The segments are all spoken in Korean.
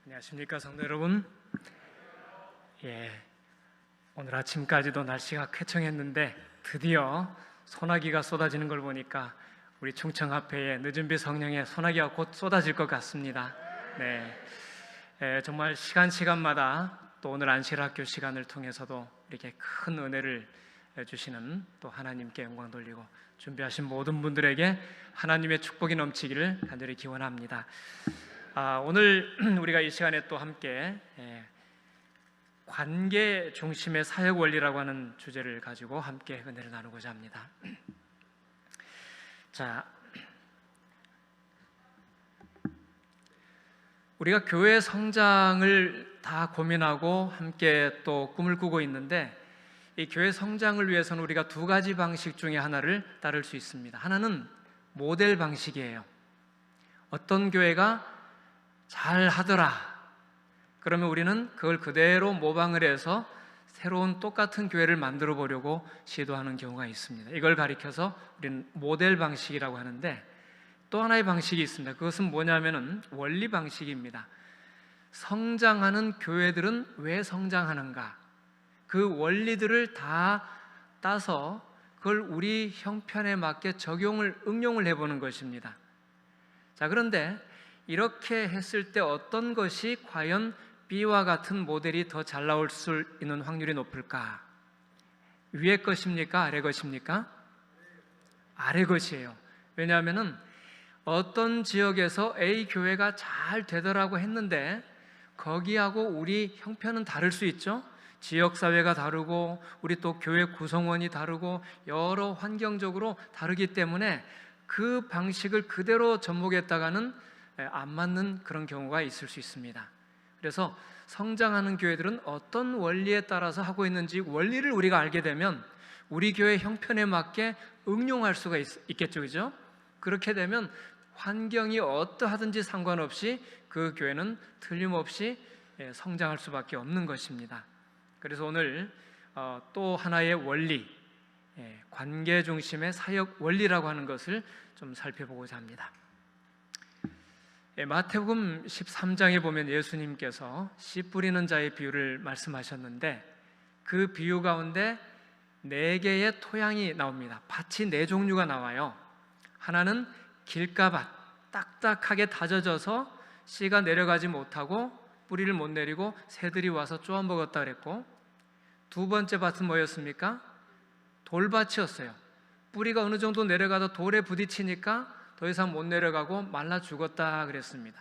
안녕하십니까 성도 여러분. 오늘 아침까지도 날씨가 쾌청했는데 드디어 소나기가 쏟아지는 걸 보니까 우리 충청 앞에 늦은 비 성령의 소나기가 곧 쏟아질 것 같습니다. 정말 시간마다 또 오늘 안실학교 시간을 통해서도 이렇게 큰 은혜를 주시는 또 하나님께 영광 돌리고 준비하신 모든 분들에게 하나님의 축복이 넘치기를 간절히 기원합니다. 오늘 우리가 이 시간에 또 함께 관계 중심의 사역 원리라고 하는 주제를 가지고 함께 은혜를 나누고자 합니다. 자, 우리가 교회 성장을 다 고민하고 함께 또 꿈을 꾸고 있는데 이 교회 성장을 위해서는 우리가 두 가지 방식 중에 하나를 따를 수 있습니다. 하나는 모델 방식이에요. 어떤 교회가 잘 하더라 그러면 우리는 그걸 그대로 모방을 해서 새로운 똑같은 교회를 만들어 보려고 시도하는 경우가 있습니다. 이걸 가리켜서 우리는 모델 방식이라고 하는데 또 하나의 방식이 있습니다. 그것은 뭐냐면은 원리 방식입니다. 성장하는 교회들은 왜 성장하는가? 그 원리들을 다 따서 그걸 우리 형편에 맞게 응용을 해보는 것입니다. 자, 그런데 이렇게 했을 때 어떤 것이 과연 B와 같은 모델이 더 잘 나올 수 있는 확률이 높을까? 위에 것입니까? 아래 것입니까? 아래 것이에요. 왜냐하면은 어떤 지역에서 A 교회가 잘 되더라고 했는데 거기하고 우리 형편은 다를 수 있죠? 지역사회가 다르고 우리 또 교회 구성원이 다르고 여러 환경적으로 다르기 때문에 그 방식을 그대로 접목했다가는 안 맞는 그런 경우가 있을 수 있습니다. 그래서 성장하는 교회들은 어떤 원리에 따라서 하고 있는지 원리를 우리가 알게 되면 우리 교회 형편에 맞게 응용할 수가 있겠죠, 그죠? 그렇게 되면 환경이 어떠하든지 상관없이 그 교회는 틀림없이 성장할 수밖에 없는 것입니다. 그래서 오늘 또 하나의 원리, 관계 중심의 사역 원리라고 하는 것을 좀 살펴보고자 합니다. 마태복음 13장에 보면 예수님께서 씨 뿌리는 자의 비유를 말씀하셨는데 그 비유 가운데 4개의 토양이 나옵니다. 밭이 4종류가 나와요. 하나는 길가밭, 딱딱하게 다져져서 씨가 내려가지 못하고 뿌리를 못 내리고 새들이 와서 쪼아 먹었다 그랬고, 두 번째 밭은 뭐였습니까? 돌밭이었어요. 뿌리가 어느 정도 내려가다 돌에 부딪히니까 더 이상 못 내려가고 말라 죽었다 그랬습니다.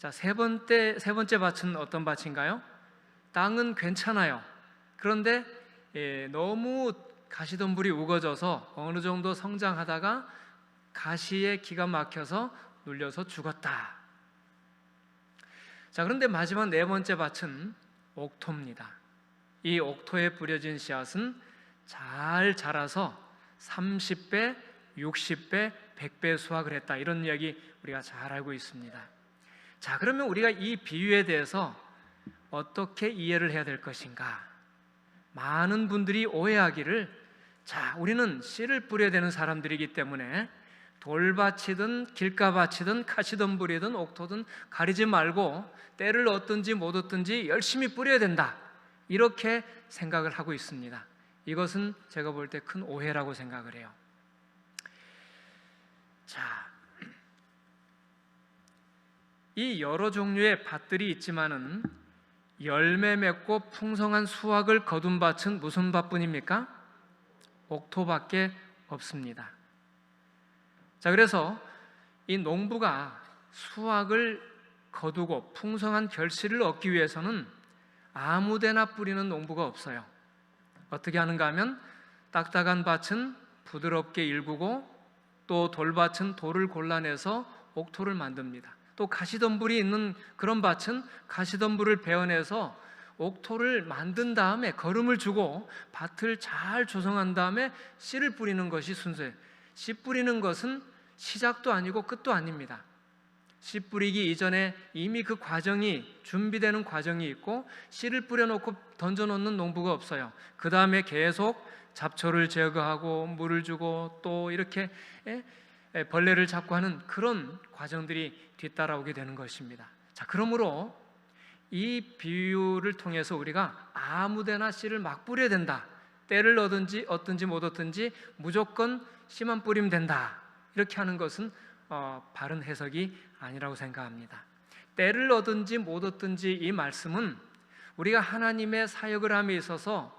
자, 세 번째 밭은 어떤 밭인가요? 땅은 괜찮아요. 그런데 너무 가시덤불이 우거져서 어느 정도 성장하다가 가시에 기가 막혀서 눌려서 죽었다. 자, 그런데 마지막 4번째 밭은 옥토입니다. 이 옥토에 뿌려진 씨앗은 잘 자라서 30배, 60배, 100배 수확을 했다, 이런 이야기 우리가 잘 알고 있습니다. 자, 그러면 우리가 이 비유에 대해서 어떻게 이해를 해야 될 것인가? 많은 분들이 오해하기를, 자, 우리는 씨를 뿌려야 되는 사람들이기 때문에 돌밭이든 길가밭이든 가시덤불이든 옥토든 가리지 말고 때를 얻든지 못 얻든지 열심히 뿌려야 된다, 이렇게 생각을 하고 있습니다. 이것은 제가 볼 때 큰 오해라고 생각을 해요. 자, 이 여러 종류의 밭들이 있지만은 열매 맺고 풍성한 수확을 거둔 밭은 무슨 밭뿐입니까? 옥토밖에 없습니다. 자, 그래서 이 농부가 수확을 거두고 풍성한 결실을 얻기 위해서는 아무데나 뿌리는 농부가 없어요. 어떻게 하는가 하면 딱딱한 밭은 부드럽게 일구고 또 돌밭은 돌을 골라내서 옥토를 만듭니다. 또 가시덤불이 있는 그런 밭은 가시덤불을 베어내서 옥토를 만든 다음에 거름을 주고 밭을 잘 조성한 다음에 씨를 뿌리는 것이 순서예요. 씨 뿌리는 것은 시작도 아니고 끝도 아닙니다. 씨 뿌리기 이전에 이미 그 과정이 준비되는 과정이 있고 씨를 뿌려놓고 던져놓는 농부가 없어요. 그 다음에 계속 잡초를 제거하고 물을 주고 또 이렇게 벌레를 잡고 하는 그런 과정들이 뒤따라오게 되는 것입니다. 자, 그러므로 이 비유를 통해서 우리가 아무데나 씨를 막 뿌려야 된다, 때를 얻든지 못 얻든지 무조건 씨만 뿌리면 된다, 이렇게 하는 것은 바른 해석이 아니라고 생각합니다. 때를 얻든지 못 얻든지 이 말씀은 우리가 하나님의 사역을 함에 있어서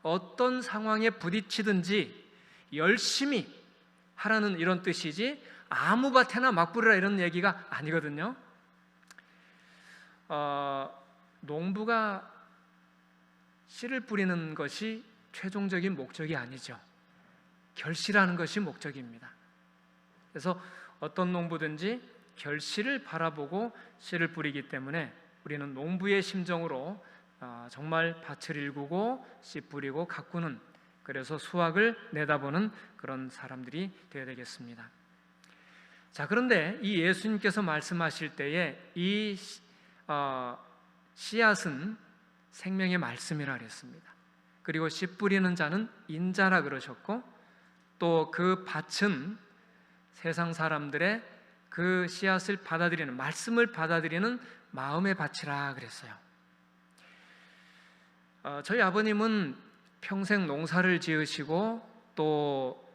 어떤 상황에 부딪히든지 열심히 하라는 이런 뜻이지, 아무 밭에나 막 뿌리라 이런 얘기가 아니거든요. 농부가 씨를 뿌리는 것이 최종적인 목적이 아니죠. 결실하는 것이 목적입니다. 그래서 어떤 농부든지 결실을 바라보고 씨를 뿌리기 때문에 우리는 농부의 심정으로 정말 밭을 일구고 씨 뿌리고 가꾸는, 그래서 수확을 내다보는 그런 사람들이 되어야 되겠습니다. 자, 그런데 이 예수님께서 말씀하실 때에 이 씨앗은 생명의 말씀이라 그랬습니다. 그리고 씨 뿌리는 자는 인자라 그러셨고, 또 그 밭은 세상 사람들의 그 씨앗을 받아들이는, 말씀을 받아들이는 마음의 밭이라 그랬어요. 저희 아버님은 평생 농사를 지으시고 또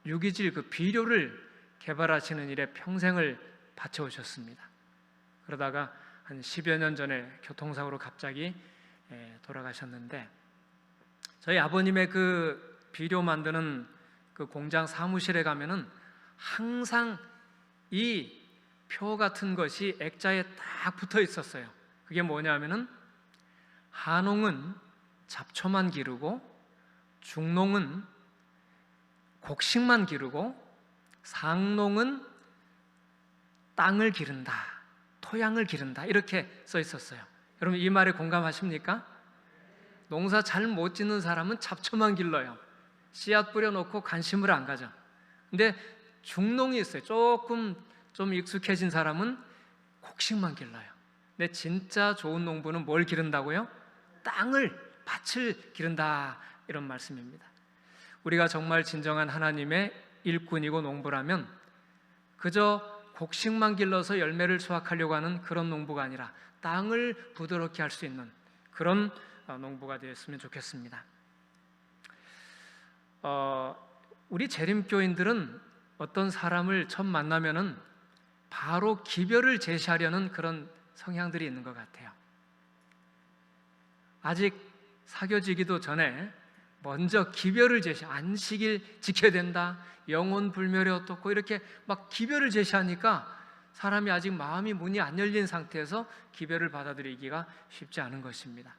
유기질 그 비료를 개발하시는 일에 평생을 바쳐오셨습니다. 그러다가 한 10여 년 전에 교통사고로 갑자기 돌아가셨는데, 저희 아버님의 그 비료 만드는 그 공장 사무실에 가면은 항상 이 표 같은 것이 액자에 딱 붙어 있었어요. 그게 뭐냐면은 한농은 잡초만 기르고, 중농은 곡식만 기르고, 상농은 땅을 기른다, 토양을 기른다, 이렇게 써 있었어요. 여러분, 이 말에 공감하십니까? 농사 잘 못 짓는 사람은 잡초만 길러요. 씨앗 뿌려놓고 관심을 안 가져. 근데 중농이 있어요. 좀 익숙해진 사람은 곡식만 길러요. 근데 진짜 좋은 농부는 뭘 기른다고요? 밭을 기른다, 이런 말씀입니다. 우리가 정말 진정한 하나님의 일꾼이고 농부라면 그저 곡식만 길러서 열매를 수확하려고 하는 그런 농부가 아니라 땅을 부드럽게 할 수 있는 그런 농부가 되었으면 좋겠습니다. 우리 재림교인들은 어떤 사람을 처음 만나면은 바로 기별을 제시하려는 그런 성향들이 있는 것 같아요. 아직 사귀어지기도 전에 먼저 기별을 안식일 지켜야 된다, 영혼 불멸이 어떻고, 이렇게 막 기별을 제시하니까 사람이 아직 마음이 문이 안 열린 상태에서 기별을 받아들이기가 쉽지 않은 것입니다.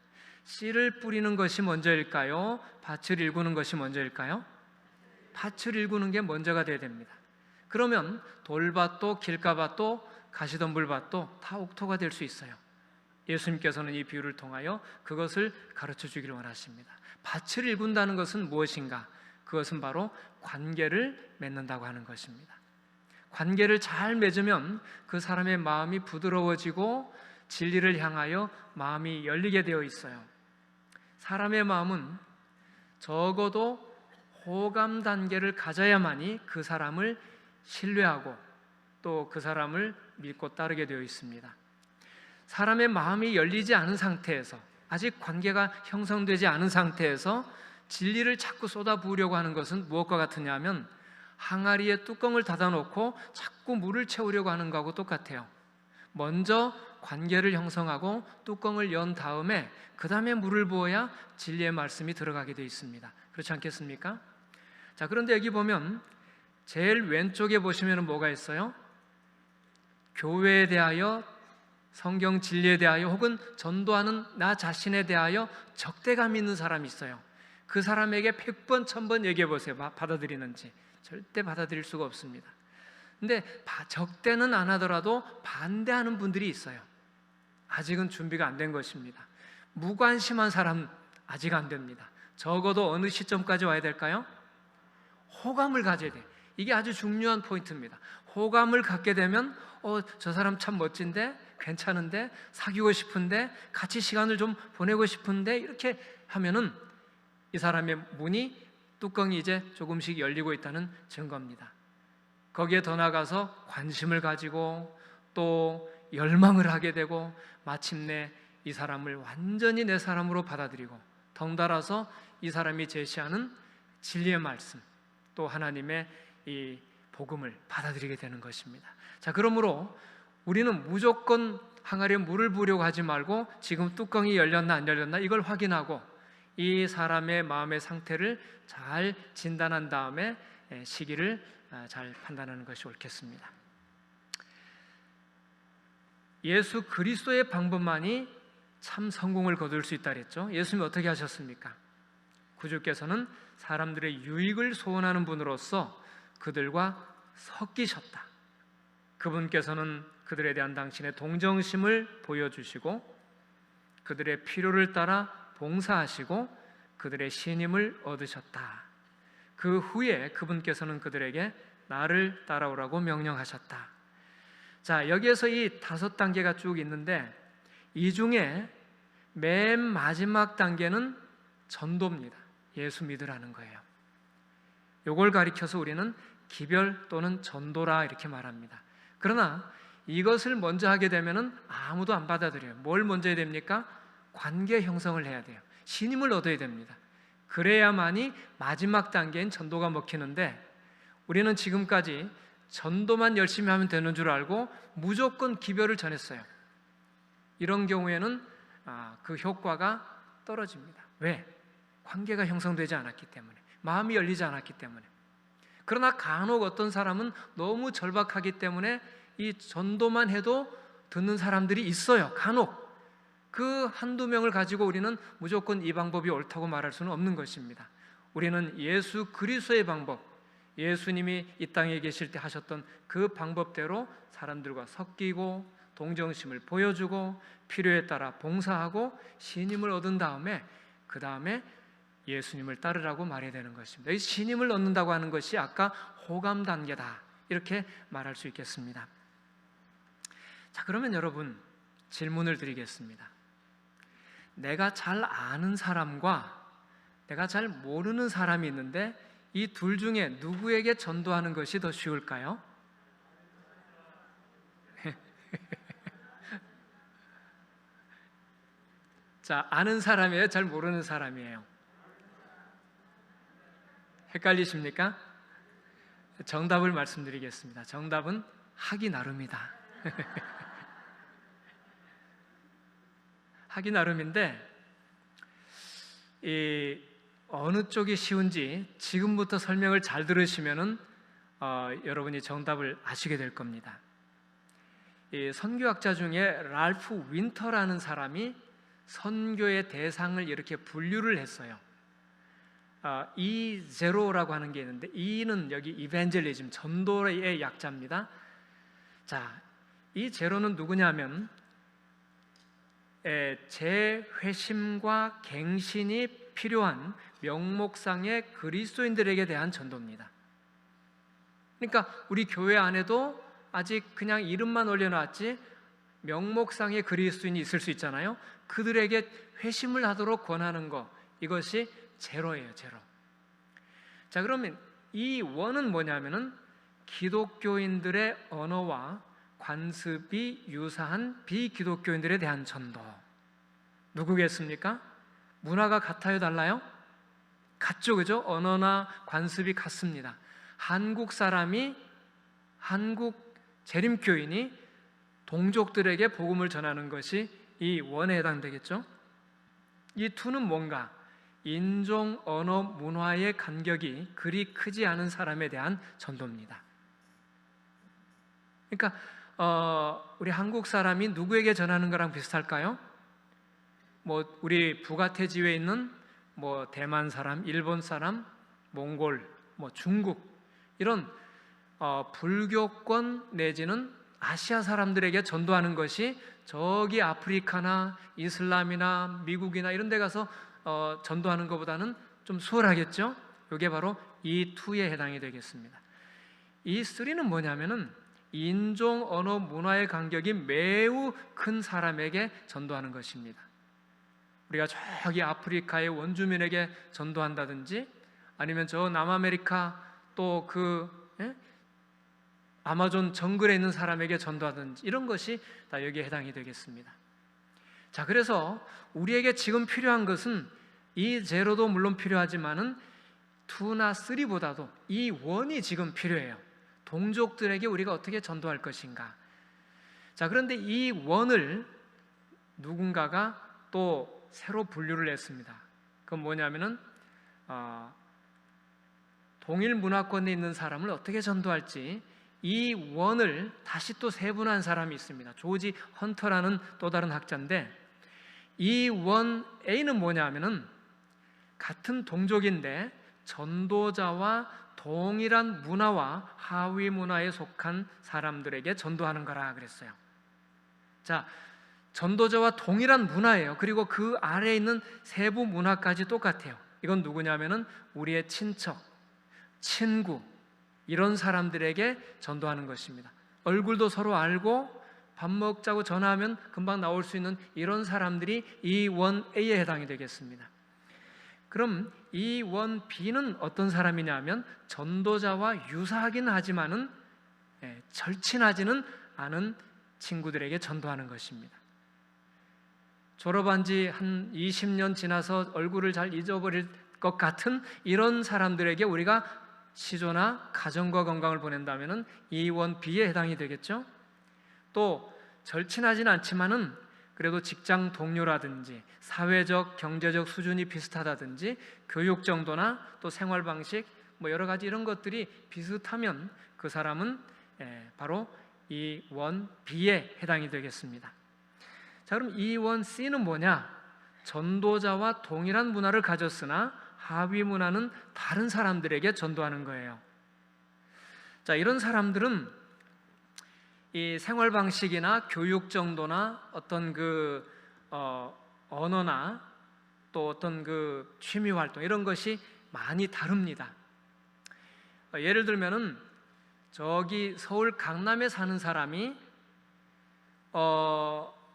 씨를 뿌리는 것이 먼저일까요? 밭을 일구는 것이 먼저일까요? 밭을 일구는 게 먼저가 돼야 됩니다. 그러면 돌밭도 길가밭도 가시덤불밭도 다 옥토가 될 수 있어요. 예수님께서는 이 비유를 통하여 그것을 가르쳐 주기를 원하십니다. 밭을 일군다는 것은 무엇인가? 그것은 바로 관계를 맺는다고 하는 것입니다. 관계를 잘 맺으면 그 사람의 마음이 부드러워지고 진리를 향하여 마음이 열리게 되어 있어요. 사람의 마음은 적어도 호감 단계를 가져야만이 그 사람을 신뢰하고 또 그 사람을 믿고 따르게 되어 있습니다. 사람의 마음이 열리지 않은 상태에서, 아직 관계가 형성되지 않은 상태에서 진리를 자꾸 쏟아부으려고 하는 것은 무엇과 같으냐 하면 항아리에 뚜껑을 닫아놓고 자꾸 물을 채우려고 하는 것하고 똑같아요. 먼저 관계를 형성하고 뚜껑을 연 다음에 그 다음에 물을 부어야 진리의 말씀이 들어가게 되어 있습니다. 그렇지 않겠습니까? 자, 그런데 여기 보면 제일 왼쪽에 보시면 뭐가 있어요? 교회에 대하여, 성경 진리에 대하여, 혹은 전도하는 나 자신에 대하여 적대감 있는 사람이 있어요. 그 사람에게 100번 1000번 얘기해 보세요. 받아들이는지. 절대 받아들일 수가 없습니다. 근데 적대는 안 하더라도 반대하는 분들이 있어요. 아직은 준비가 안 된 것입니다. 무관심한 사람 아직 안 됩니다. 적어도 어느 시점까지 와야 될까요? 호감을 가져야 돼. 이게 아주 중요한 포인트입니다. 호감을 갖게 되면 저 사람 참 멋진데, 괜찮은데, 사귀고 싶은데, 같이 시간을 좀 보내고 싶은데, 이렇게 하면은 이 사람의 뚜껑이 이제 조금씩 열리고 있다는 증거입니다. 거기에 더 나아가서 관심을 가지고 또 열망을 하게 되고 마침내 이 사람을 완전히 내 사람으로 받아들이고 덩달아서 이 사람이 제시하는 진리의 말씀 또 하나님의 이 복음을 받아들이게 되는 것입니다. 자, 그러므로 우리는 무조건 항아리에 물을 부으려고 하지 말고 지금 뚜껑이 열렸나 안 열렸나 이걸 확인하고 이 사람의 마음의 상태를 잘 진단한 다음에 시기를 잘 판단하는 것이 옳겠습니다. 예수 그리스도의 방법만이 참 성공을 거둘 수 있다 그랬죠. 예수님이 어떻게 하셨습니까? 구주께서는 사람들의 유익을 소원하는 분으로서 그들과 섞이셨다. 그분께서는 그들에 대한 당신의 동정심을 보여주시고 그들의 필요를 따라 봉사하시고 그들의 신임을 얻으셨다. 그 후에 그분께서는 그들에게 나를 따라오라고 명령하셨다. 자, 여기에서 이 5단계가 쭉 있는데 이 중에 맨 마지막 단계는 전도입니다. 예수 믿으라는 거예요. 이걸 가리켜서 우리는 기별 또는 전도라 이렇게 말합니다. 그러나 이것을 먼저 하게 되면 아무도 안 받아들여요. 뭘 먼저 해야 됩니까? 관계 형성을 해야 돼요. 신임을 얻어야 됩니다. 그래야만이 마지막 단계인 전도가 먹히는데 우리는 지금까지 전도만 열심히 하면 되는 줄 알고 무조건 기별을 전했어요. 이런 경우에는 그 효과가 떨어집니다. 왜? 관계가 형성되지 않았기 때문에, 마음이 열리지 않았기 때문에. 그러나 간혹 어떤 사람은 너무 절박하기 때문에 이 전도만 해도 듣는 사람들이 있어요. 간혹. 그 한두 명을 가지고 우리는 무조건 이 방법이 옳다고 말할 수는 없는 것입니다. 우리는 예수 그리스도의 방법, 예수님이 이 땅에 계실 때 하셨던 그 방법대로 사람들과 섞이고 동정심을 보여주고 필요에 따라 봉사하고 신임을 얻은 다음에 그 다음에 예수님을 따르라고 말해야 되는 것입니다. 이 신임을 얻는다고 하는 것이 아까 호감 단계다 이렇게 말할 수 있겠습니다. 자, 그러면 여러분 질문을 드리겠습니다. 내가 잘 아는 사람과 내가 잘 모르는 사람이 있는데 이 둘 중에 누구에게 전도하는 것이 더 쉬울까요? 자, 아는 사람이에요? 잘 모르는 사람이에요? 헷갈리십니까? 정답을 말씀드리겠습니다. 정답은 하기 나름이다. 하기 나름인데 이 어느 쪽이 쉬운지 지금부터 설명을 잘 들으시면은 여러분이 정답을 아시게 될 겁니다. 이 선교학자 중에 랄프 윈터라는 사람이 선교의 대상을 이렇게 분류를 했어요. E0라고 하는 게 있는데 E는 여기 이벤젤리즘, 전도의 약자입니다. 자, 이 제로는 누구냐면 재회심과 갱신이 필요한 명목상의 그리스도인들에게 대한 전도입니다. 그러니까 우리 교회 안에도 아직 그냥 이름만 올려놨지 명목상의 그리스도인이 있을 수 있잖아요. 그들에게 회심을 하도록 권하는 것, 이것이 제로예요. 제로. 자, 그러면 이 원은 뭐냐면은 기독교인들의 언어와 관습이 유사한 비기독교인들에 대한 전도. 누구겠습니까? 문화가 같아요, 달라요? 같죠, 그죠? 언어나 관습이 같습니다. 한국 사람이, 한국 재림교인이 동족들에게 복음을 전하는 것이 이 원에 해당되겠죠? 이 투는 뭔가? 인종, 언어, 문화의 간격이 그리 크지 않은 사람에 대한 전도입니다. 그러니까 우리 한국 사람이 누구에게 전하는 거랑 비슷할까요? 뭐 우리 북아태지회에 있는 뭐 대만 사람, 일본 사람, 몽골, 뭐 중국 이런 불교권 내지는 아시아 사람들에게 전도하는 것이 저기 아프리카나 이슬람이나 미국이나 이런 데 가서 전도하는 것보다는 좀 수월하겠죠? 이게 바로 이 2에 해당이 되겠습니다. 이 3는 뭐냐면은 인종, 언어, 문화의 간격이 매우 큰 사람에게 전도하는 것입니다. 우리가 저기 아프리카의 원주민에게 전도한다든지 아니면 저 남아메리카 또 아마존 정글에 있는 사람에게 전도하든지 이런 것이 다 여기에 해당이 되겠습니다. 자, 그래서 우리에게 지금 필요한 것은 이 제로도 물론 필요하지만은 2나 3보다도 이 1이 지금 필요해요. 동족들에게 우리가 어떻게 전도할 것인가. 자, 그런데 이 1을 누군가가 또 새로 분류를 했습니다. 그건 뭐냐면은 동일 문화권에 있는 사람을 어떻게 전도할지 이 1을 다시 또 세분화한 사람이 있습니다. 조지 헌터라는 또 다른 학자인데, 이 1A는 뭐냐 하면은 같은 동족인데 전도자와 동일한 문화와 하위 문화에 속한 사람들에게 전도하는 거라 그랬어요. 자, 전도자와 동일한 문화예요. 그리고 그 아래에 있는 세부 문화까지 똑같아요. 이건 누구냐면은 우리의 친척, 친구, 이런 사람들에게 전도하는 것입니다. 얼굴도 서로 알고 밥 먹자고 전화하면 금방 나올 수 있는 이런 사람들이 E1A에 해당이 되겠습니다. 그럼 E1B는 어떤 사람이냐 하면 전도자와 유사하긴 하지만은 절친하지는 않은 친구들에게 전도하는 것입니다. 졸업한 지 한 20년 지나서 얼굴을 잘 잊어버릴 것 같은 이런 사람들에게 우리가 시조나 가정과 건강을 보낸다면은 E1B에 해당이 되겠죠. 또 절친하진 않지만은 그래도 직장 동료라든지 사회적, 경제적 수준이 비슷하다든지 교육 정도나 또 생활 방식 뭐 여러 가지 이런 것들이 비슷하면 그 사람은 바로 E1B에 해당이 되겠습니다. 자, 그럼 E1C는 뭐냐? 전도자와 동일한 문화를 가졌으나 하위 문화는 다른 사람들에게 전도하는 거예요. 자, 이런 사람들은 이 생활 방식이나 교육 정도나 어떤 그 언어나 또 어떤 그 취미 활동 이런 것이 많이 다릅니다. 예를 들면은 저기 서울 강남에 사는 사람이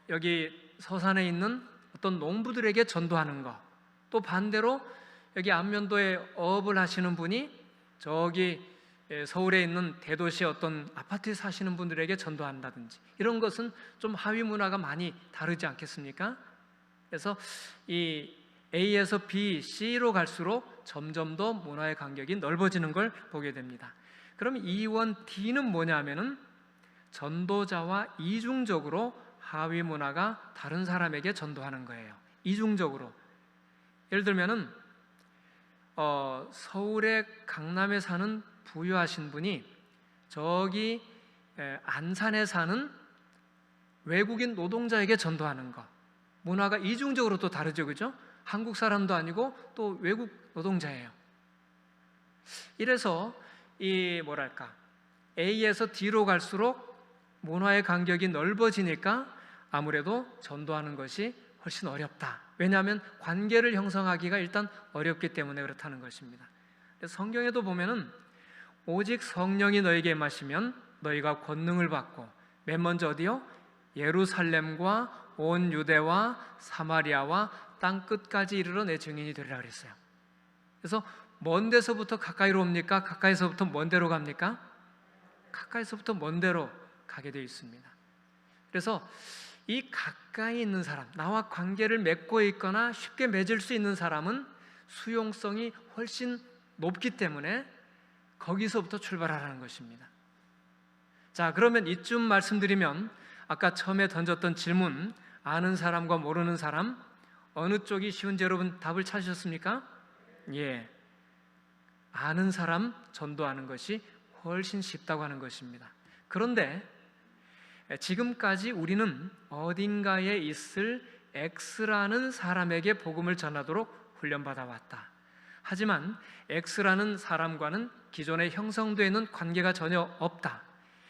여기 서산에 있는 어떤 농부들에게 전도하는 거, 또 반대로 여기 안면도에 어업을 하시는 분이 저기 서울에 있는 대도시의 어떤 아파트에 사시는 분들에게 전도한다든지 이런 것은 좀 하위 문화가 많이 다르지 않겠습니까? 그래서 이 A에서 B, C로 갈수록 점점 더 문화의 간격이 넓어지는 걸 보게 됩니다. 그럼 E1D는 뭐냐 하면은 전도자와 이중적으로 하위 문화가 다른 사람에게 전도하는 거예요. 이중적으로. 예를 들면은 서울의 강남에 사는 부유하신 분이 저기 안산에 사는 외국인 노동자에게 전도하는 것, 문화가 이중적으로 또 다르죠, 그죠? 한국 사람도 아니고 또 외국 노동자예요. 이래서 이 뭐랄까 A에서 D로 갈수록 문화의 간격이 넓어지니까 아무래도 전도하는 것이 훨씬 어렵다. 왜냐하면 관계를 형성하기가 일단 어렵기 때문에 그렇다는 것입니다. 그래서 성경에도 보면은 오직 성령이 너에게 임하시면 너희가 권능을 받고 맨 먼저 어디요? 예루살렘과 온 유대와 사마리아와 땅 끝까지 이르러 내 증인이 되리라 그랬어요. 그래서 먼 데서부터 가까이로 옵니까? 가까이서부터 먼 데로 갑니까? 가까이서부터 먼 데로 가게 되어 있습니다. 그래서 이 가까이 있는 사람, 나와 관계를 맺고 있거나 쉽게 맺을 수 있는 사람은 수용성이 훨씬 높기 때문에 거기서부터 출발하라는 것입니다. 자, 그러면 이쯤 말씀드리면 아까 처음에 던졌던 질문, 아는 사람과 모르는 사람 어느 쪽이 쉬운지 여러분 답을 찾으셨습니까? 예, 아는 사람 전도하는 것이 훨씬 쉽다고 하는 것입니다. 그런데 지금까지 우리는 어딘가에 있을 X라는 사람에게 복음을 전하도록 훈련받아 왔다. 하지만 X라는 사람과는 기존에 형성되어 있는 관계가 전혀 없다.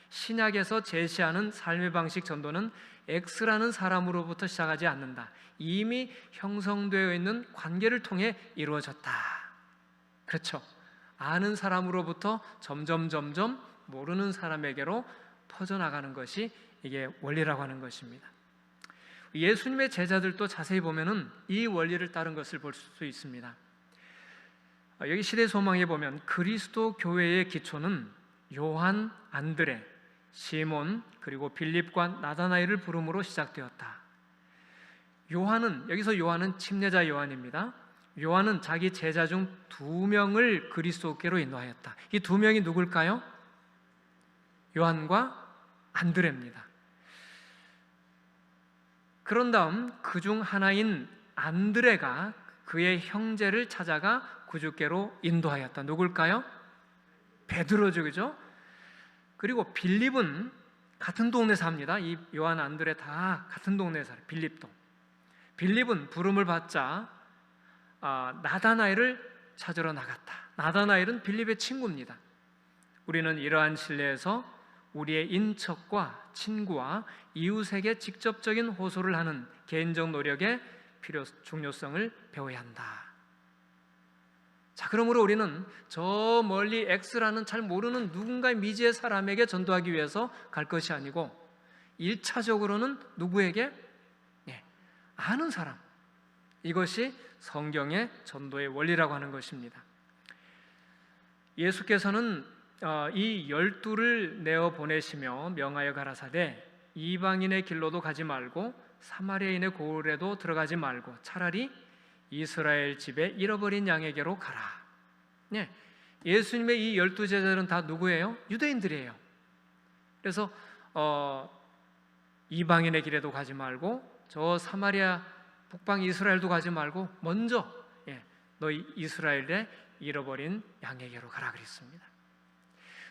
신약에서 제시하는 삶의 방식 전도는 X라는 사람으로부터 시작하지 않는다. 이미 형성되어 있는 관계를 통해 이루어졌다. 그렇죠. 아는 사람으로부터 점점 모르는 사람에게로 퍼져나가는 것이 이게 원리라고 하는 것입니다. 예수님의 제자들도 자세히 보면은 이 원리를 따른 것을 볼 수 있습니다. 여기 시대소망에 보면 그리스도 교회의 기초는 요한, 안드레, 시몬 그리고 빌립과 나다나엘을 부름으로 시작되었다. 여기서 요한은 침례자 요한입니다. 요한은 자기 제자 중 2명을 그리스도께로 인도하였다. 이 2명이 누굴까요? 요한과 안드레입니다. 그런 다음 그 중 하나인 안드레가 그의 형제를 찾아가 구주께로 인도하였다. 누굴까요? 베드로죠, 그죠? 그리고 빌립은 같은 동네 삽니다. 이 요한, 안드레 다 같은 동네에 살아요. 빌립도. 빌립은 부름을 받자 나다나엘을 찾으러 나갔다. 나다나엘은 빌립의 친구입니다. 우리는 이러한 신뢰에서 우리의 인척과 친구와 이웃에게 직접적인 호소를 하는 개인적 노력의 중요성을 배워야 한다. 자, 그러므로 우리는 저 멀리 X라는 잘 모르는 누군가의 미지의 사람에게 전도하기 위해서 갈 것이 아니고 1차적으로는 누구에게? 아는 사람. 이것이 성경의 전도의 원리라고 하는 것입니다. 예수께서는 이 12를 내어 보내시며 명하여 가라사대 이방인의 길로도 가지 말고 사마리아인의 고을에도 들어가지 말고 차라리 이스라엘 집에 잃어버린 양에게로 가라. 예수님의 이 12제자들은 다 누구예요? 유대인들이에요. 그래서 이방인의 길에도 가지 말고 저 사마리아 북방 이스라엘도 가지 말고 먼저 너희 이스라엘에 잃어버린 양에게로 가라 그랬습니다.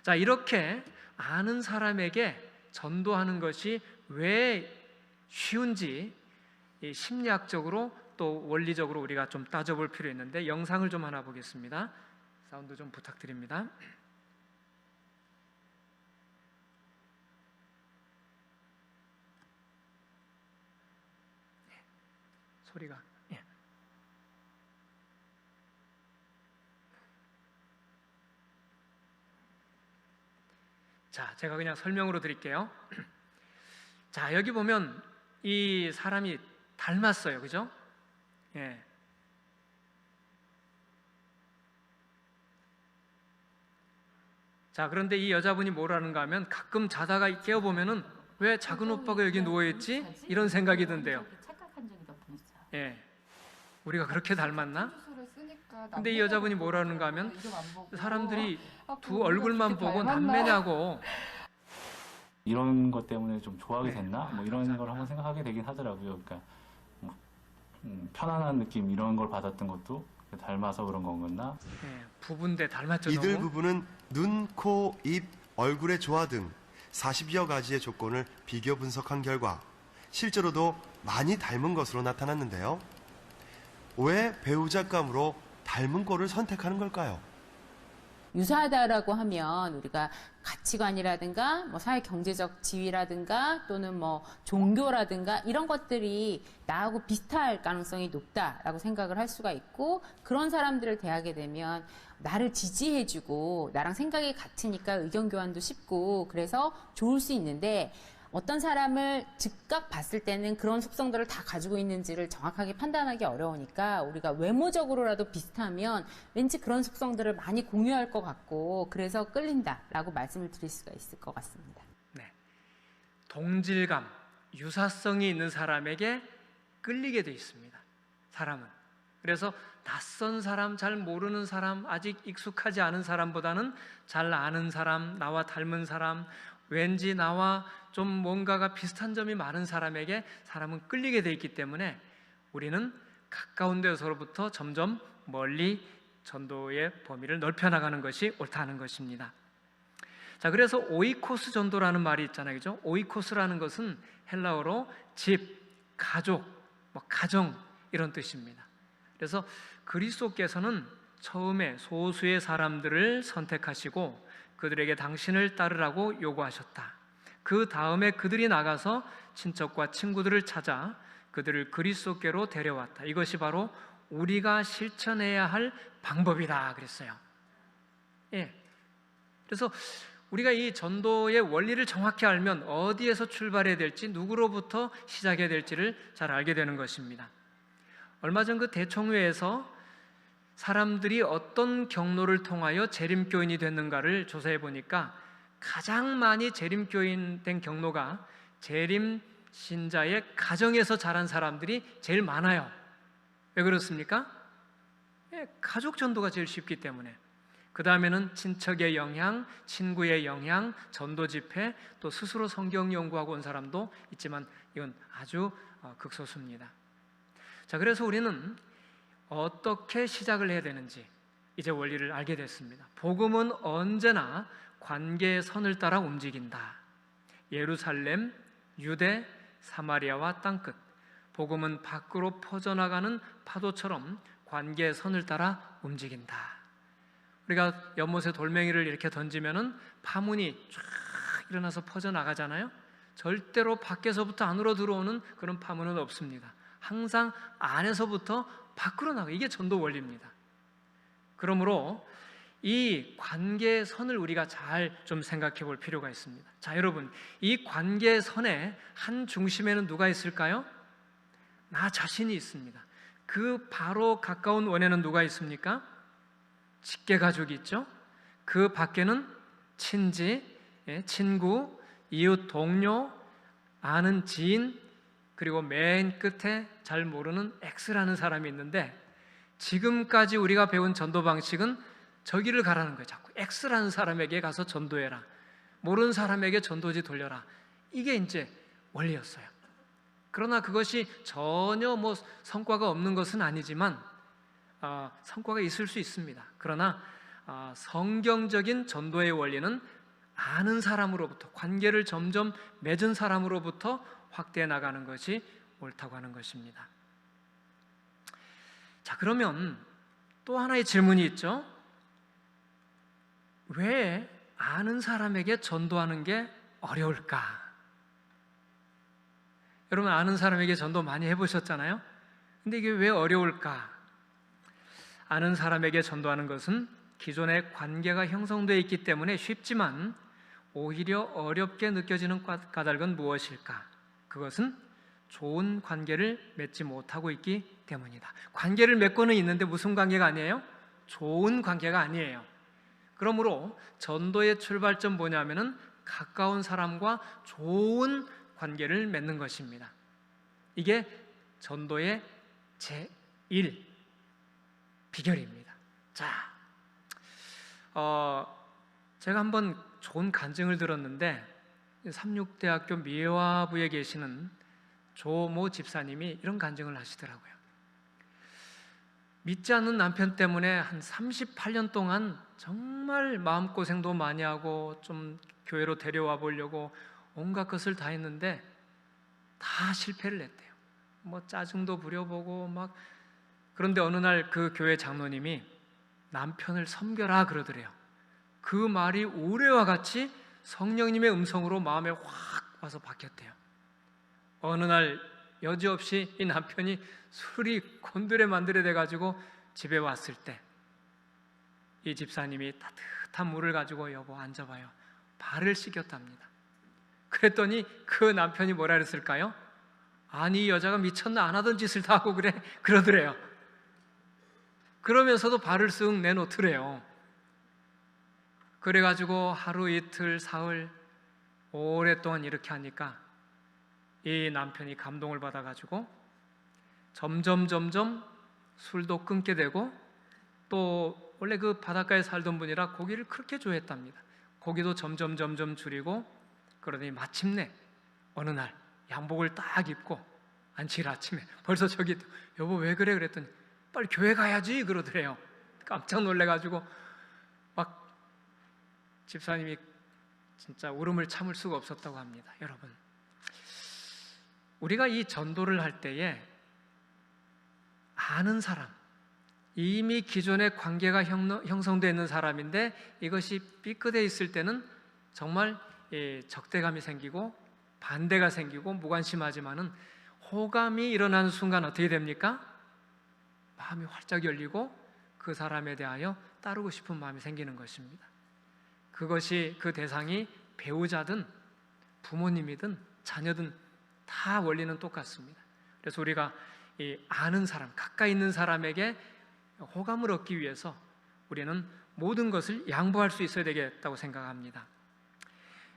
자, 이렇게 아는 사람에게 전도하는 것이 왜 쉬운지 심리학적으로 또 원리적으로 우리가 좀 따져볼 필요 있는데 영상을 좀 하나 보겠습니다. 사운드 좀 부탁드립니다. 소리가 자, 제가 그냥 설명으로 드릴게요. 자, 여기 보면 이 사람이 닮았어요, 그죠? 자, 그런데 이 여자분이 뭐라는가 하면 가끔 자다가 깨어보면은 왜 작은 오빠가 여기 누워있지? 이런 생각이 든대요. 우리가 그렇게 닮았나? 근데 이 여자분이 뭐라는가 하면 사람들이 두 얼굴만 보고 남매냐고 이런 것 때문에 좀 좋아하게 됐나? 뭐 이런 걸 한번 생각하게 되긴 하더라고요. 그러니까 편안한 느낌 이런 걸 받았던 것도 닮아서 그런 건가? 부부인데 닮았죠. 이들 너무? 부부는 눈, 코, 입, 얼굴의 조화 등 40여 가지의 조건을 비교 분석한 결과 실제로도 많이 닮은 것으로 나타났는데요. 왜 배우자감으로 닮은 꼴을 선택하는 걸까요? 유사하다라고 하면 우리가 가치관이라든가 뭐 사회 경제적 지위라든가 또는 뭐 종교라든가 이런 것들이 나하고 비슷할 가능성이 높다라고 생각을 할 수가 있고, 그런 사람들을 대하게 되면 나를 지지해주고 나랑 생각이 같으니까 의견 교환도 쉽고 그래서 좋을 수 있는데, 어떤 사람을 즉각 봤을 때는 그런 속성들을 다 가지고 있는지를 정확하게 판단하기 어려우니까 우리가 외모적으로라도 비슷하면 왠지 그런 속성들을 많이 공유할 것 같고 그래서 끌린다라고 말씀을 드릴 수가 있을 것 같습니다. 네, 동질감, 유사성이 있는 사람에게 끌리게 돼 있습니다. 사람은. 그래서 낯선 사람, 잘 모르는 사람, 아직 익숙하지 않은 사람보다는 잘 아는 사람, 나와 닮은 사람, 왠지 나와 좀 뭔가가 비슷한 점이 많은 사람에게 사람은 끌리게 돼 있기 때문에 우리는 가까운 데서로부터 점점 멀리 전도의 범위를 넓혀나가는 것이 옳다는 것입니다. 자, 그래서 오이코스 전도라는 말이 있잖아요, 그죠? 오이코스라는 것은 헬라어로 집, 가족, 가정 이런 뜻입니다. 그래서 그리스도께서는 처음에 소수의 사람들을 선택하시고 그들에게 당신을 따르라고 요구하셨다. 그 다음에 그들이 나가서 친척과 친구들을 찾아 그들을 그리스도께로 데려왔다. 이것이 바로 우리가 실천해야 할 방법이다 그랬어요. 그래서 우리가 이 전도의 원리를 정확히 알면 어디에서 출발해야 될지, 누구로부터 시작해야 될지를 잘 알게 되는 것입니다. 얼마 전 그 대총회에서 사람들이 어떤 경로를 통하여 재림교인이 됐는가를 조사해 보니까 가장 많이 재림교인 된 경로가 재림 신자의 가정에서 자란 사람들이 제일 많아요. 왜 그렇습니까? 가족 전도가 제일 쉽기 때문에. 그 다음에는 친척의 영향, 친구의 영향, 전도 집회, 또 스스로 성경 연구하고 온 사람도 있지만 이건 아주 극소수입니다. 자, 그래서 우리는 어떻게 시작을 해야 되는지 이제 원리를 알게 됐습니다. 복음은 언제나 관계의 선을 따라 움직인다. 예루살렘, 유대, 사마리아와 땅끝. 복음은 밖으로 퍼져나가는 파도처럼 관계의 선을 따라 움직인다. 우리가 연못에 돌멩이를 이렇게 던지면은 파문이 쫙 일어나서 퍼져나가잖아요. 절대로 밖에서부터 안으로 들어오는 그런 파문은 없습니다. 항상 안에서부터 밖으로 나가. 이게 전도 원리입니다. 그러므로 이 관계의 선을 우리가 잘 좀 생각해 볼 필요가 있습니다. 자, 여러분, 이 관계의 선의 한 중심에는 누가 있을까요? 나 자신이 있습니다. 그 바로 가까운 원에는 누가 있습니까? 직계 가족이 있죠. 그 밖에는 친지, 친구, 이웃 동료, 아는 지인, 그리고 맨 끝에 잘 모르는 X라는 사람이 있는데, 지금까지 우리가 배운 전도 방식은 저기를 가라는 거예요. 자꾸 X라는 사람에게 가서 전도해라, 모르는 사람에게 전도지 돌려라. 이게 이제 원리였어요. 그러나 그것이 전혀 뭐 성과가 없는 것은 아니지만 성과가 있을 수 있습니다. 그러나 성경적인 전도의 원리는 아는 사람으로부터, 관계를 점점 맺은 사람으로부터 확대해 나가는 것이 옳다고 하는 것입니다. 자, 그러면 또 하나의 질문이 있죠. 왜 아는 사람에게 전도하는 게 어려울까? 여러분, 아는 사람에게 전도 많이 해보셨잖아요? 근데 이게 왜 어려울까? 아는 사람에게 전도하는 것은 기존의 관계가 형성되어 있기 때문에 쉽지만 오히려 어렵게 느껴지는 까닭은 무엇일까? 그것은 좋은 관계를 맺지 못하고 있기 때문이다. 관계를 맺고는 있는데 무슨 관계가 아니에요? 좋은 관계가 아니에요. 그러므로 전도의 출발점 뭐냐면은 가까운 사람과 좋은 관계를 맺는 것입니다. 이게 전도의 제1 비결입니다. 자, 제가 한번 좋은 간증을 들었는데 삼육대학교 미화부에 계시는 조모 집사님이 이런 간증을 하시더라고요. 믿지 않는 남편 때문에 한 38년 동안 정말 마음고생도 많이 하고 좀 교회로 데려와 보려고 온갖 것을 다 했는데 다 실패를 했대요. 뭐 짜증도 부려보고 막. 그런데 어느 날 그 교회 장로님이 남편을 섬겨라 그러더래요. 그 말이 우레와 같이 성령님의 음성으로 마음에 확 와서 박혔대요. 어느 날 여지없이 이 남편이 술이 곤드레 만드레 돼가지고 집에 왔을 때 이 집사님이 따뜻한 물을 가지고 여보 앉아봐요, 발을 씻겼답니다. 그랬더니 그 남편이 뭐라 그랬을까요? 아니, 이 여자가 미쳤나, 안 하던 짓을 다 하고 그래? 그러더래요. 그러면서도 발을 쓱 내놓더래요. 그래가지고 하루 이틀 사흘 오랫동안 이렇게 하니까 이 남편이 감동을 받아가지고 점점 술도 끊게 되고, 또 원래 그 바닷가에 살던 분이라 고기를 그렇게 좋아했답니다. 고기도 점점 줄이고, 그러더니 마침내 어느 날 양복을 딱 입고 안칠 아침에 벌써 저기 여보 왜 그래? 그랬더니 빨리 교회 가야지 그러더래요. 깜짝 놀래가지고 막 집사님이 진짜 울음을 참을 수가 없었다고 합니다. 여러분, 우리가 이 전도를 할 때에 아는 사람, 이미 기존의 관계가 형성되어 있는 사람인데 이것이 삐끗해 있을 때는 정말 적대감이 생기고 반대가 생기고 무관심하지만은 호감이 일어나는 순간 어떻게 됩니까? 마음이 활짝 열리고 그 사람에 대하여 따르고 싶은 마음이 생기는 것입니다. 그것이 그 대상이 배우자든 부모님이든 자녀든 다 원리는 똑같습니다. 그래서 우리가 이 아는 사람, 가까이 있는 사람에게 호감을 얻기 위해서 우리는 모든 것을 양보할 수 있어야 되겠다고 생각합니다.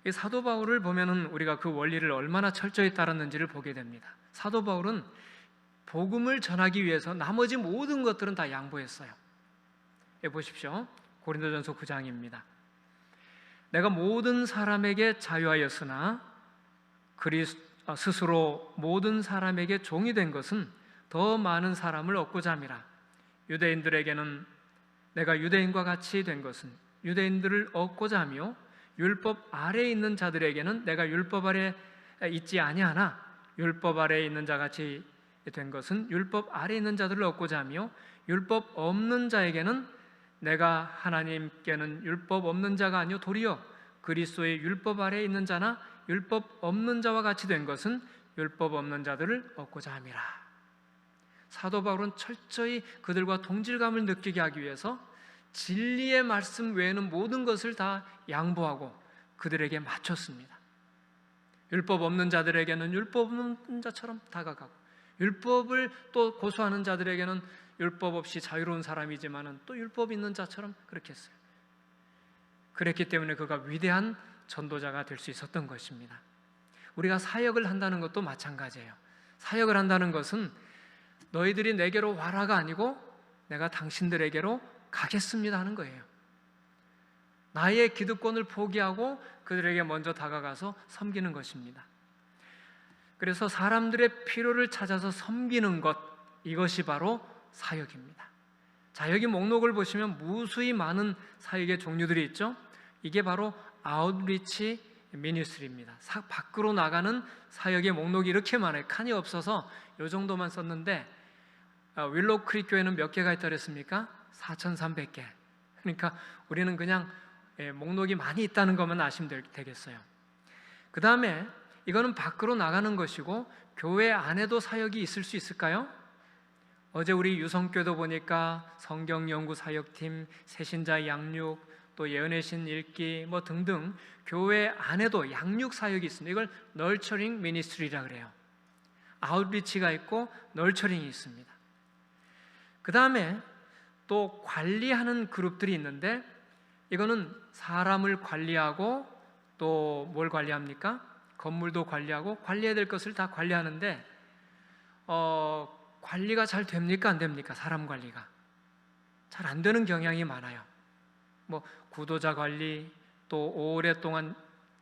이 사도 바울을 보면은 우리가 그 원리를 얼마나 철저히 따랐는지를 보게 됩니다. 사도 바울은 복음을 전하기 위해서 나머지 모든 것들은 다 양보했어요. 보십시오. 고린도전서 9장입니다. 내가 모든 사람에게 자유하였으나 스스로 모든 사람에게 종이 된 것은 더 많은 사람을 얻고자 함이라. 유대인들에게는 내가 유대인과 같이 된 것은 유대인들을 얻고자 하며 율법 아래에 있는 자들에게는 내가 율법 아래 있지 아니하나 율법 아래에 있는 자같이 된 것은 율법 아래에 있는 자들을 얻고자 하며 율법 없는 자에게는 내가 하나님께는 율법 없는 자가 아니요 도리어 그리스도의 율법 아래에 있는 자나 율법 없는 자와 같이 된 것은 율법 없는 자들을 얻고자 함이라. 사도 바울은 철저히 그들과 동질감을 느끼게 하기 위해서 진리의 말씀 외에는 모든 것을 다 양보하고 그들에게 맞췄습니다. 율법 없는 자들에게는 율법 없는 자처럼 다가가고 율법을 또 고수하는 자들에게는 율법 없이 자유로운 사람이지만은 또 율법 있는 자처럼 그렇게 했어요. 그랬기 때문에 그가 위대한 전도자가 될 수 있었던 것입니다. 우리가 사역을 한다는 것도 마찬가지예요. 사역을 한다는 것은 너희들이 내게로 와라가 아니고 내가 당신들에게로 가겠습니다 하는 거예요. 나의 기득권을 포기하고 그들에게 먼저 다가가서 섬기는 것입니다. 그래서 사람들의 필요를 찾아서 섬기는 것, 이것이 바로 사역입니다. 자, 여기 목록을 보시면 무수히 많은 사역의 종류들이 있죠. 이게 바로 아웃리치 미니스트리입니다. 밖으로 나가는 사역의 목록이 이렇게 많아요. 칸이 없어서 이 정도만 썼는데 윌로우 크릭 교회는 몇 개가 있다 그랬습니까? 4,300개. 그러니까 우리는 그냥 목록이 많이 있다는 것만 아시면 되겠어요. 그 다음에 이거는 밖으로 나가는 것이고 교회 안에도 사역이 있을 수 있을까요? 어제 우리 유성교도 보니까 성경연구사역팀, 새신자 양육, 또 예언의 신 읽기 뭐 등등 교회 안에도 양육 사역이 있습니다. 이걸 널처링 미니스트리라 그래요. 아웃리치가 있고 널처링이 있습니다. 그 다음에 또 관리하는 그룹들이 있는데 이거는 사람을 관리하고 또 뭘 관리합니까? 건물도 관리하고 관리해야 될 것을 다 관리하는데 관리가 잘 됩니까? 안 됩니까? 사람 관리가 잘 안 되는 경향이 많아요. 뭐 구도자 관리, 또 오랫동안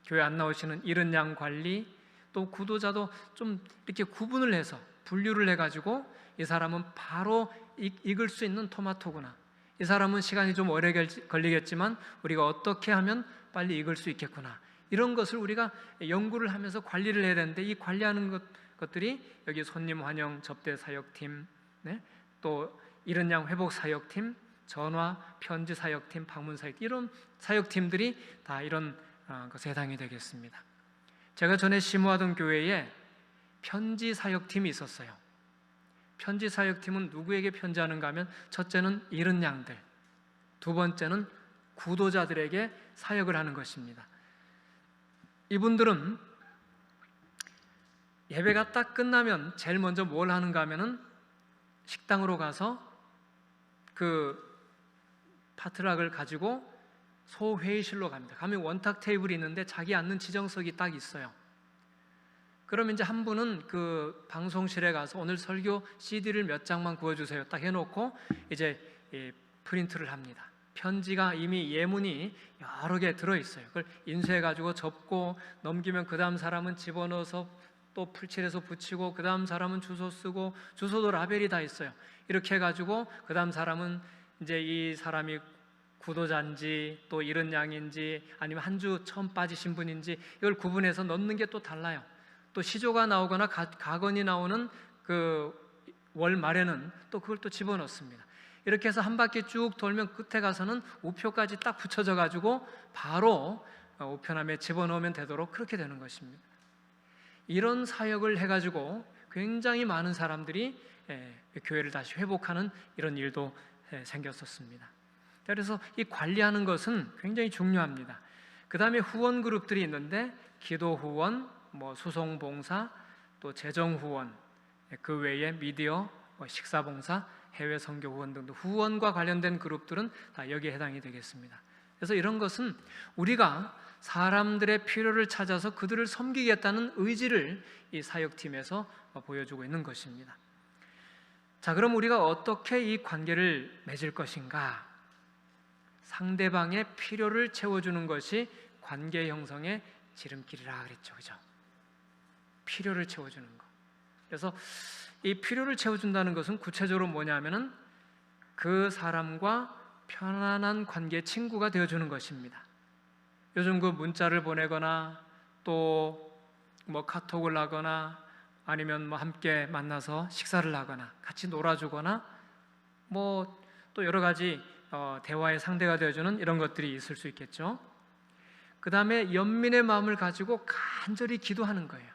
교회 안 나오시는 이른 양 관리, 또 구도자도 좀 이렇게 구분을 해서 분류를 해가지고 이 사람은 바로 익을 수 있는 토마토구나, 이 사람은 시간이 좀 오래 걸리겠지만 우리가 어떻게 하면 빨리 익을 수 있겠구나, 이런 것을 우리가 연구를 하면서 관리를 해야 되는데 이 관리하는 것들이 여기 손님 환영 접대 사역팀, 또 이른 양 회복 사역팀, 전화 편지 사역팀, 방문 사역팀, 이런 사역팀들이 다 이런 것에 해당이 되겠습니다. 제가 전에 심호하던 교회에 편지 사역팀이 있었어요. 편지 사역팀은 누구에게 편지하는가 하면 첫째는 이른 양들, 두 번째는 구도자들에게 사역을 하는 것입니다. 이분들은 예배가 딱 끝나면 제일 먼저 뭘 하는가 하면은 식당으로 가서 그 파트락을 가지고 소회의실로 갑니다. 가면 원탁 테이블이 있는데 자기 앉는 지정석이 딱 있어요. 그러면 이제 한 분은 그 방송실에 가서 오늘 설교 CD를 몇 장만 구워주세요 딱 해놓고 이제 프린트를 합니다. 편지가 이미 예문이 여러 개 들어있어요. 그걸 인쇄해가지고 접고 넘기면 그 다음 사람은 집어넣어서 또 풀칠해서 붙이고 그 다음 사람은 주소 쓰고 주소도 라벨이 다 있어요. 이렇게 해가지고 그 다음 사람은 이제 이 사람이 구도자인지 또 이른 양인지 아니면 한 주 처음 빠지신 분인지 이걸 구분해서 넣는 게 또 달라요. 또 시조가 나오거나 가건이 나오는 그 월 말에는 또 그걸 또 집어넣습니다. 이렇게 해서 한 바퀴 쭉 돌면 끝에 가서는 우표까지 딱 붙여져 가지고 바로 우편함에 집어넣으면 되도록 그렇게 되는 것입니다. 이런 사역을 해가지고 굉장히 많은 사람들이 교회를 다시 회복하는 이런 일도 생겼었습니다. 그래서 이 관리하는 것은 굉장히 중요합니다. 그 다음에 후원 그룹들이 있는데 기도 후원, 뭐 수송 봉사, 또 재정 후원, 그 외에 미디어, 식사 봉사, 해외 선교 후원 등등 후원과 관련된 그룹들은 다 여기에 해당이 되겠습니다. 그래서 이런 것은 우리가 사람들의 필요를 찾아서 그들을 섬기겠다는 의지를 이 사역팀에서 보여주고 있는 것입니다. 자, 그럼 우리가 어떻게 이 관계를 맺을 것인가? 상대방의 필요를 채워주는 것이 관계 형성의 지름길이라 그랬죠, 그죠? 필요를 채워주는 것. 그래서 이 필요를 채워준다는 것은 구체적으로 뭐냐면은 그 사람과 편안한 관계 친구가 되어주는 것입니다. 요즘 그 문자를 보내거나 또 뭐 카톡을 하거나 아니면 뭐 함께 만나서 식사를 하거나 같이 놀아주거나 뭐 또 여러 가지 대화의 상대가 되어주는 이런 것들이 있을 수 있겠죠. 그 다음에 연민의 마음을 가지고 간절히 기도하는 거예요.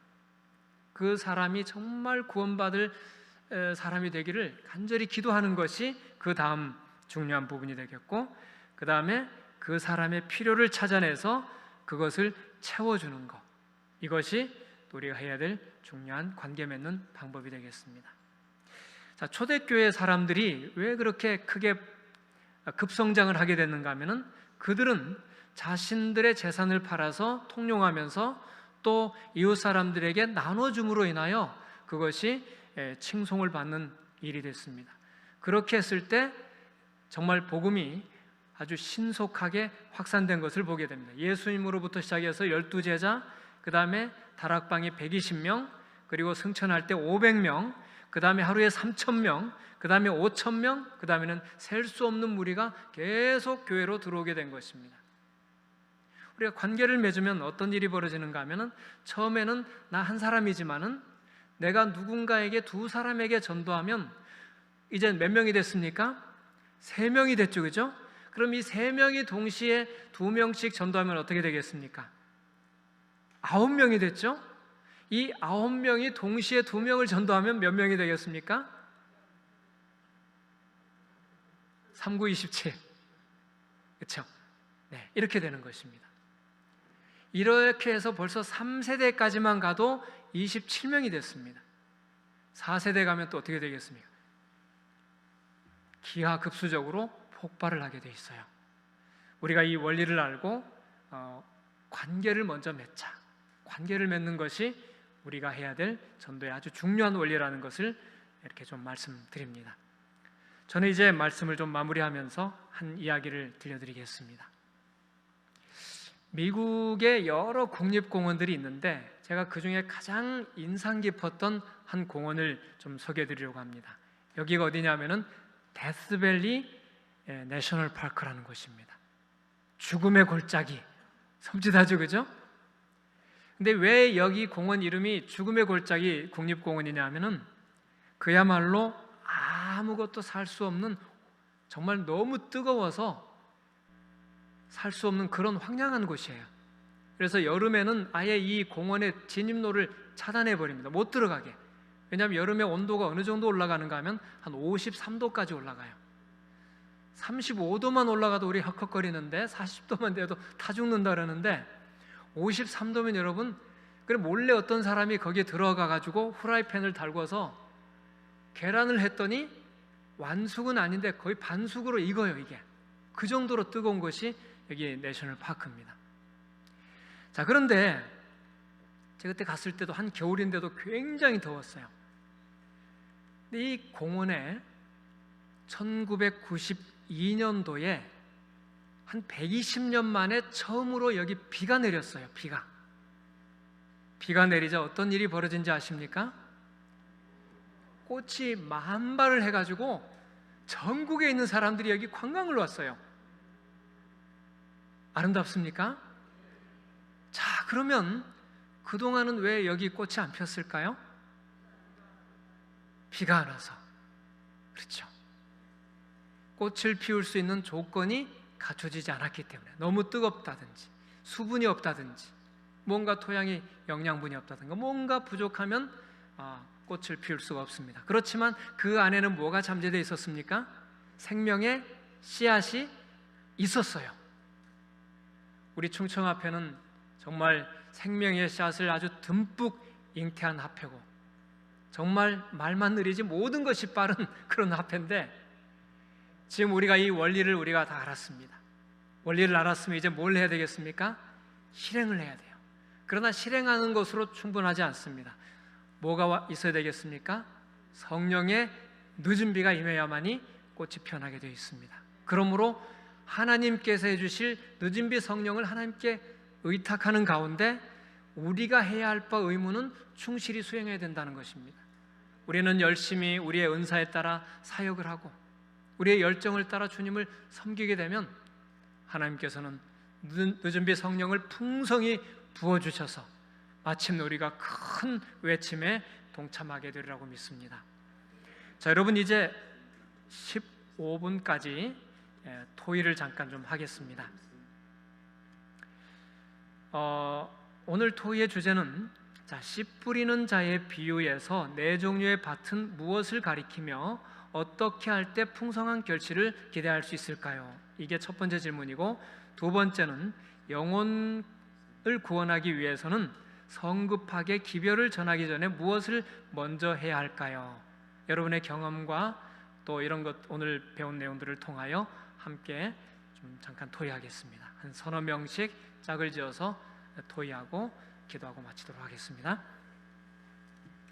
그 사람이 정말 구원받을 사람이 되기를 간절히 기도하는 것이 그 다음 중요한 부분이 되겠고, 그 다음에 그 사람의 필요를 찾아내서 그것을 채워주는 것, 이것이 우리가 해야 될 중요한 관계 맺는 방법이 되겠습니다. 자, 초대교회 사람들이 왜 그렇게 크게 급성장을 하게 됐는가 하면은 그들은 자신들의 재산을 팔아서 통용하면서 또 이웃 사람들에게 나눠줌으로 인하여 그것이 칭송을 받는 일이 됐습니다. 그렇게 했을 때 정말 복음이 아주 신속하게 확산된 것을 보게 됩니다. 예수님으로부터 시작해서 12제자, 그 다음에 다락방이 120명, 그리고 승천할 때 500명, 그 다음에 하루에 3,000명, 그 다음에 5,000명, 그 다음에는 셀 수 없는 무리가 계속 교회로 들어오게 된 것입니다. 우리가 관계를 맺으면 어떤 일이 벌어지는가 하면은 처음에는 나 한 사람이지만은 내가 누군가에게 두 사람에게 전도하면 이제 몇 명이 됐습니까? 3명이 됐죠, 그죠? 그럼 이 3명이 동시에 2명씩 전도하면 어떻게 되겠습니까? 9명이 됐죠? 이 9명이 동시에 2명을 전도하면 몇 명이 되겠습니까? 3, 9, 27. 그렇죠? 네, 이렇게 되는 것입니다. 이렇게 해서 벌써 3세대까지만 가도 27명이 됐습니다. 4세대 가면 또 어떻게 되겠습니까? 기하급수적으로 폭발을 하게 돼 있어요. 우리가 이 원리를 알고 관계를 먼저 맺자. 관계를 맺는 것이 우리가 해야 될 전도의 아주 중요한 원리라는 것을 이렇게 좀 말씀드립니다. 저는 이제 말씀을 좀 마무리하면서 한 이야기를 들려드리겠습니다. 미국의 여러 국립공원들이 있는데 제가 그 중에 가장 인상 깊었던 한 공원을 좀 소개해드리려고 합니다. 여기가 어디냐면은 데스밸리 내셔널 파크라는 곳입니다. 죽음의 골짜기, 섬찟하죠, 그죠? 근데 왜 여기 공원 이름이 죽음의 골짜기 국립공원이냐면은 그야말로 아무것도 살 수 없는, 정말 너무 뜨거워서 살 수 없는 그런 황량한 곳이에요. 그래서 여름에는 아예 이 공원의 진입로를 차단해 버립니다. 못 들어가게. 왜냐하면 여름에 온도가 어느 정도 올라가는가 하면 한 53도까지 올라가요. 35도만 올라가도 우리 헉헉거리는데 40도만 돼도 타 죽는다 그러는데 53도면 여러분, 그래 몰래 어떤 사람이 거기에 들어가 가지고 후라이팬을 달궈서 계란을 했더니 완숙은 아닌데 거의 반숙으로 익어요. 이게 그 정도로 뜨거운 것이 여기 내셔널 파크입니다. 자, 그런데 제가 그때 갔을 때도 한 겨울인데도 굉장히 더웠어요. 근데 이 공원에 1992년도에 한 120년 만에 처음으로 여기 비가 내렸어요. 비가 내리자 어떤 일이 벌어진지 아십니까? 꽃이 만발을 해가지고 전국에 있는 사람들이 여기 관광을 왔어요. 아름답습니까? 자, 그러면 그동안은 왜 여기 꽃이 안 폈을까요? 비가 안 와서. 그렇죠. 꽃을 피울 수 있는 조건이 갖춰지지 않았기 때문에, 너무 뜨겁다든지 수분이 없다든지 뭔가 토양이 영양분이 없다든가 뭔가 부족하면 꽃을 피울 수가 없습니다. 그렇지만 그 안에는 뭐가 잠재되어 있었습니까? 생명의 씨앗이 있었어요. 우리 충청 화폐는 정말 생명의 씨앗을 아주 듬뿍 잉태한 화폐고 정말 말만 느리지 모든 것이 빠른 그런 화폐인데, 지금 우리가 이 원리를 우리가 다 알았습니다. 원리를 알았으면 이제 뭘 해야 되겠습니까? 실행을 해야 돼요. 그러나 실행하는 것으로 충분하지 않습니다. 뭐가 있어야 되겠습니까? 성령의 늦은 비가 임해야만이 꽃이 피어나게 되어 있습니다. 그러므로 하나님께서 해주실 늦은 비 성령을 하나님께 의탁하는 가운데 우리가 해야 할 바 의무는 충실히 수행해야 된다는 것입니다. 우리는 열심히 우리의 은사에 따라 사역을 하고 우리의 열정을 따라 주님을 섬기게 되면 하나님께서는 늦은 비 성령을 풍성히 부어주셔서 마침내 우리가 큰 외침에 동참하게 되리라고 믿습니다. 자, 여러분 이제 15분까지 토의를 잠깐 좀 하겠습니다. 오늘 토의의 주제는 씨 뿌리는 자의 비유에서 네 종류의 밭은 무엇을 가리키며 어떻게 할 때 풍성한 결실을 기대할 수 있을까요? 이게 첫 번째 질문이고, 두 번째는 영혼을 구원하기 위해서는 성급하게 기별을 전하기 전에 무엇을 먼저 해야 할까요? 여러분의 경험과 또 이런 것 오늘 배운 내용들을 통하여 함께 좀 잠깐 토의하겠습니다. 한 서너 명씩 짝을 지어서 토의하고 기도하고 마치도록 하겠습니다.